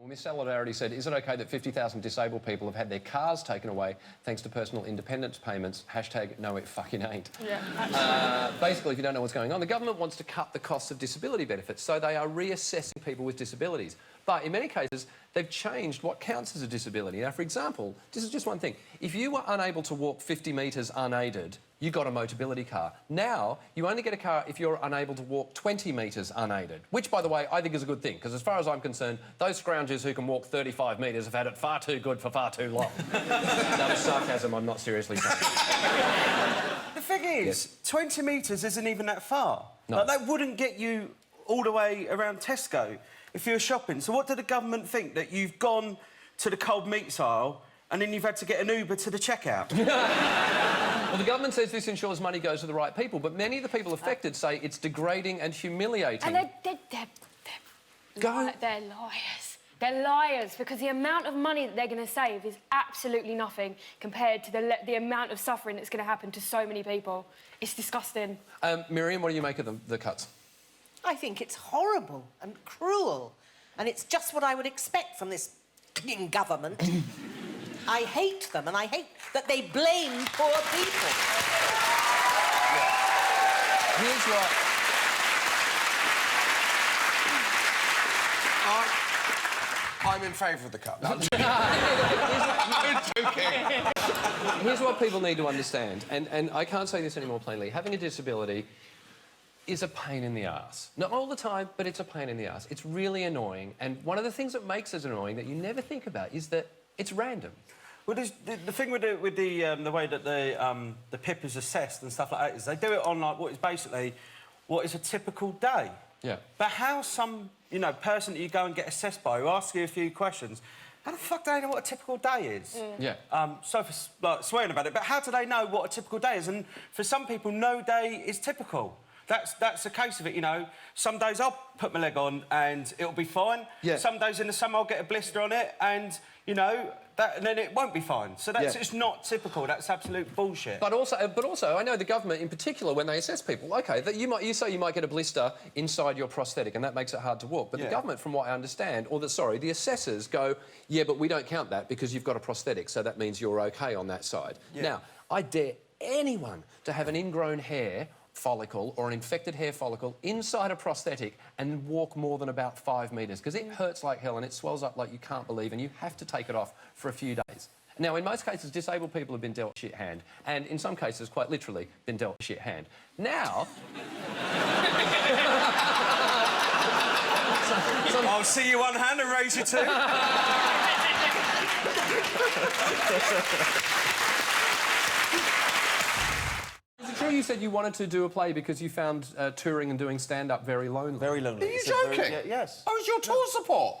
Well, Miss Solidarity said, is it okay that 50,000 disabled people have had their cars taken away thanks to personal independence payments? Hashtag no it fucking ain't. Yeah, basically, if you don't know what's going on, the government wants to cut the costs of disability benefits, so they are reassessing people with disabilities. But in many cases, they've changed what counts as a disability. Now, for example, this is just one thing. If you were unable to walk 50 metres unaided, you got a Motability car. Now, you only get a car if you're unable to walk 20 metres unaided, which, by the way, I think is a good thing, because as far as I'm concerned, those scroungers who can walk 35 metres have had it far too good for far too long. That was sarcasm, I'm not seriously saying. The thing is, 20 metres isn't even that far. No. Like, that wouldn't get you all the way around Tesco if you were shopping. So what did the government think? That you've gone to the cold meats aisle and then you've had to get an Uber to the checkout? Well, the government says this ensures money goes to the right people, but many of the people affected say it's degrading and humiliating. and they're liars. They're liars, because the amount of money that they're going to save is absolutely nothing compared to the amount of suffering that's going to happen to so many people. It's disgusting. Miriam, what do you make of the cuts? I think it's horrible and cruel, and it's just what I would expect from this government. I hate them, and I hate that they blame poor people. Here's what... I'm in favour of the cut. No, Here's what people need to understand, and I can't say this any more plainly. Having a disability is a pain in the arse. Not all the time, but it's a pain in the arse. It's really annoying, and one of the things that makes it annoying that you never think about is that it's random. Well, the thing with the way that the PIP is assessed and stuff like that is they do it on, like, what is a typical day. Yeah. But how some, person that you go and get assessed by, who asks you a few questions, how the fuck do they know what a typical day is? Yeah. So for like, swearing about it, but how do they know what a typical day is? And for some people, no day is typical. That's the case of it, Some days I'll put my leg on and it'll be fine. Yeah. Some days in the summer I'll get a blister on it and, and then it won't be fine. So that's just not typical. That's absolute bullshit. But also, I know the government in particular, when they assess people, OK, that you say you might get a blister inside your prosthetic and that makes it hard to walk. But the government, from what I understand, the assessors go, yeah, but we don't count that because you've got a prosthetic, so that means you're OK on that side. Yeah. Now, I dare anyone to have an ingrown hair follicle or an infected hair follicle inside a prosthetic and walk more than about 5 metres, because it hurts like hell and it swells up like you can't believe, and you have to take it off for a few days. Now, in most cases, disabled people have been dealt a shit hand, and in some cases, quite literally, been dealt a shit hand. Now... I'll see you one hand and raise you two. Is it true you said you wanted to do a play because you found touring and doing stand-up very lonely? Very lonely. Are you joking? Yes. I was your tour support.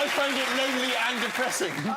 I found it lonely and depressing.